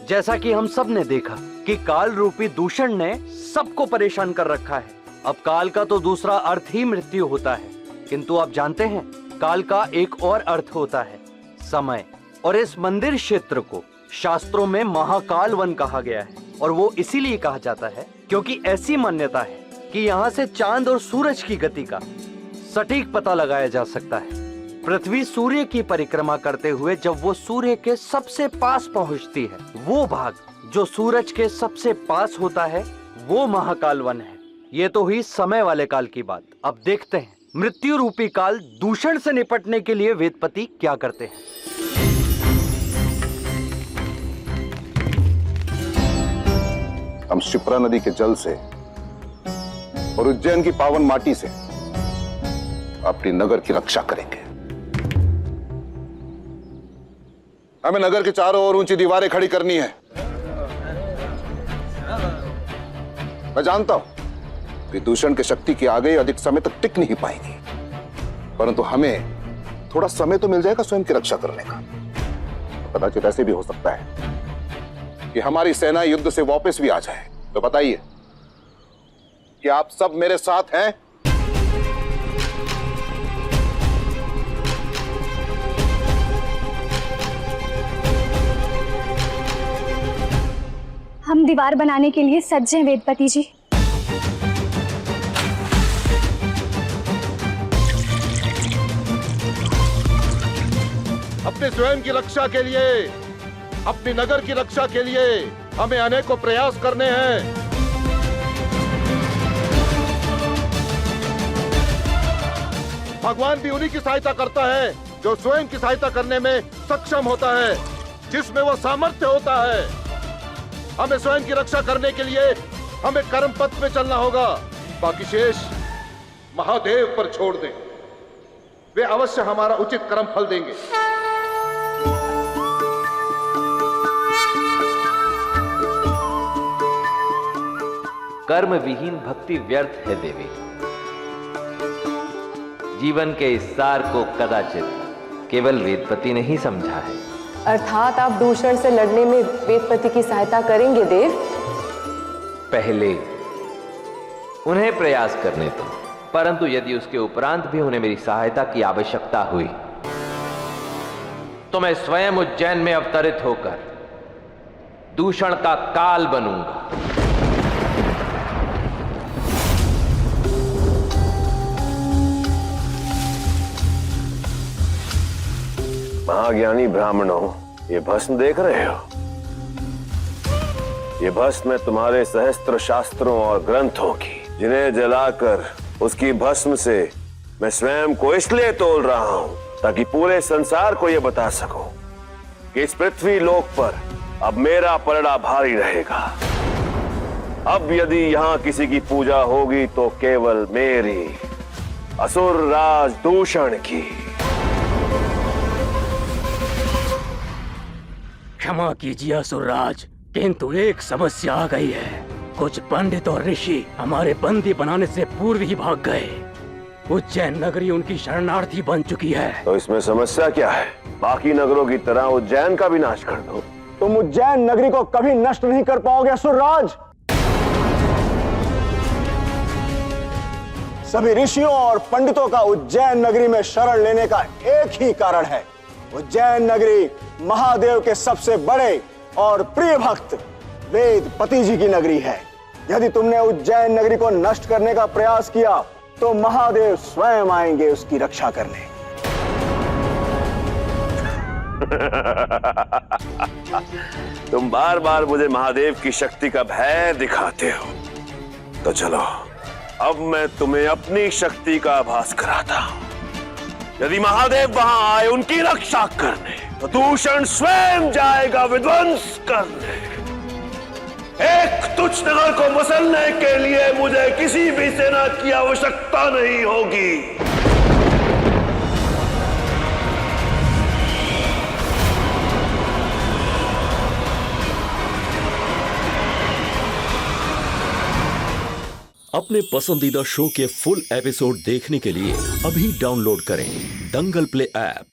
जैसा कि हम सब ने देखा कि काल रूपी दूषण ने सबको परेशान कर रखा है। अब काल का तो दूसरा अर्थ ही मृत्यु होता है, किंतु आप जानते हैं काल का एक और अर्थ होता है, समय। और इस मंदिर क्षेत्र को शास्त्रों में महाकाल वन कहा गया है, और वो इसीलिए कहा जाता है क्योंकि ऐसी मान्यता है कि यहाँ से चांद और सूरज की गति का सटीक पता लगाया जा सकता है। पृथ्वी सूर्य की परिक्रमा करते हुए जब वो सूर्य के सबसे पास पहुंचती है, वो भाग जो सूरज के सबसे पास होता है वो महाकाल वन है। ये तो हुई समय वाले काल की बात। अब देखते हैं मृत्यु रूपी काल दूषण से निपटने के लिए वेदपति क्या करते हैं। हम शिप्रा नदी के जल से और उज्जैन की पावन माटी से अपनी नगर की रक्षा करेंगे। हमें नगर के चारों ओर ऊंची दीवारें खड़ी करनी है। मैं जानता हूं कि दूषण की शक्ति की आगे अधिक समय तक टिक नहीं पाएगी, परंतु हमें थोड़ा समय तो मिल जाएगा स्वयं की रक्षा करने का। कदाचित ऐसे भी हो सकता है कि हमारी सेना युद्ध से वापस भी आ जाए। तो बताइए कि आप सब मेरे साथ हैं? हम दीवार बनाने के लिए सज्ज हैं वेदपति जी। अपने स्वयं की रक्षा के लिए, अपनी नगर की रक्षा के लिए हमें अनेकों प्रयास करने हैं। भगवान भी उन्हीं की सहायता करता है जो स्वयं की सहायता करने में सक्षम होता है, जिसमें वो सामर्थ्य होता है। हमें स्वयं की रक्षा करने के लिए हमें कर्म पथ में चलना होगा, बाकी शेष महादेव पर छोड़ दें। वे अवश्य हमारा उचित कर्म फल देंगे। कर्म विहीन भक्ति व्यर्थ है देवी। जीवन के इस सार को कदाचित केवल वेदपति ने ही समझा है। अर्थात आप दूषण से लड़ने में वेदपति की सहायता करेंगे देव? पहले उन्हें प्रयास करने दो, परंतु यदि उसके उपरांत भी उन्हें मेरी सहायता की आवश्यकता हुई तो मैं स्वयं उज्जैन में अवतरित होकर दूषण का काल बनूंगा। महाज्ञानी ब्राह्मणों, ये भस्म देख रहे हो? ये भस्म है तुम्हारे सहस्त्र शास्त्रों और ग्रंथों की, जिन्हें जलाकर उसकी भस्म से मैं स्वयं को इसलिए तोल रहा हूं ताकि पूरे संसार को यह बता सकूं कि इस पृथ्वी लोक पर अब मेरा पलड़ा भारी रहेगा। अब यदि यहां किसी की पूजा होगी तो केवल मेरी, असुर राज दूषण की। क्षमा कीजिए असुरराज, किंतु एक समस्या आ गई है। कुछ पंडित और ऋषि हमारे बंदी बनाने से पूर्व ही भाग गए। उज्जैन नगरी उनकी शरणार्थी बन चुकी है। तो इसमें समस्या क्या है? बाकी नगरों की तरह उज्जैन का भी नाश कर दो। तुम उज्जैन नगरी को कभी नष्ट नहीं कर पाओगे असुरराज। सभी ऋषियों और पंडितों का उज्जैन नगरी में शरण लेने का एक ही कारण है। उज्जैन नगरी महादेव के सबसे बड़े और प्रिय भक्त वेदपति जी की नगरी है। यदि तुमने उज्जैन नगरी को नष्ट करने का प्रयास किया तो महादेव स्वयं आएंगे उसकी रक्षा करने। तुम बार बार मुझे महादेव की शक्ति का भय दिखाते हो, तो चलो अब मैं तुम्हें अपनी शक्ति का आभास कराता हूं। यदि महादेव वहां आए उनकी रक्षा करने, तो दूषण स्वयं जाएगा विध्वंस करने। एक तुच्छ नगर को मसलने के लिए मुझे किसी भी सेना की आवश्यकता नहीं होगी। अपने पसंदीदा शो के फुल एपिसोड देखने के लिए अभी डाउनलोड करें दंगल प्ले ऐप।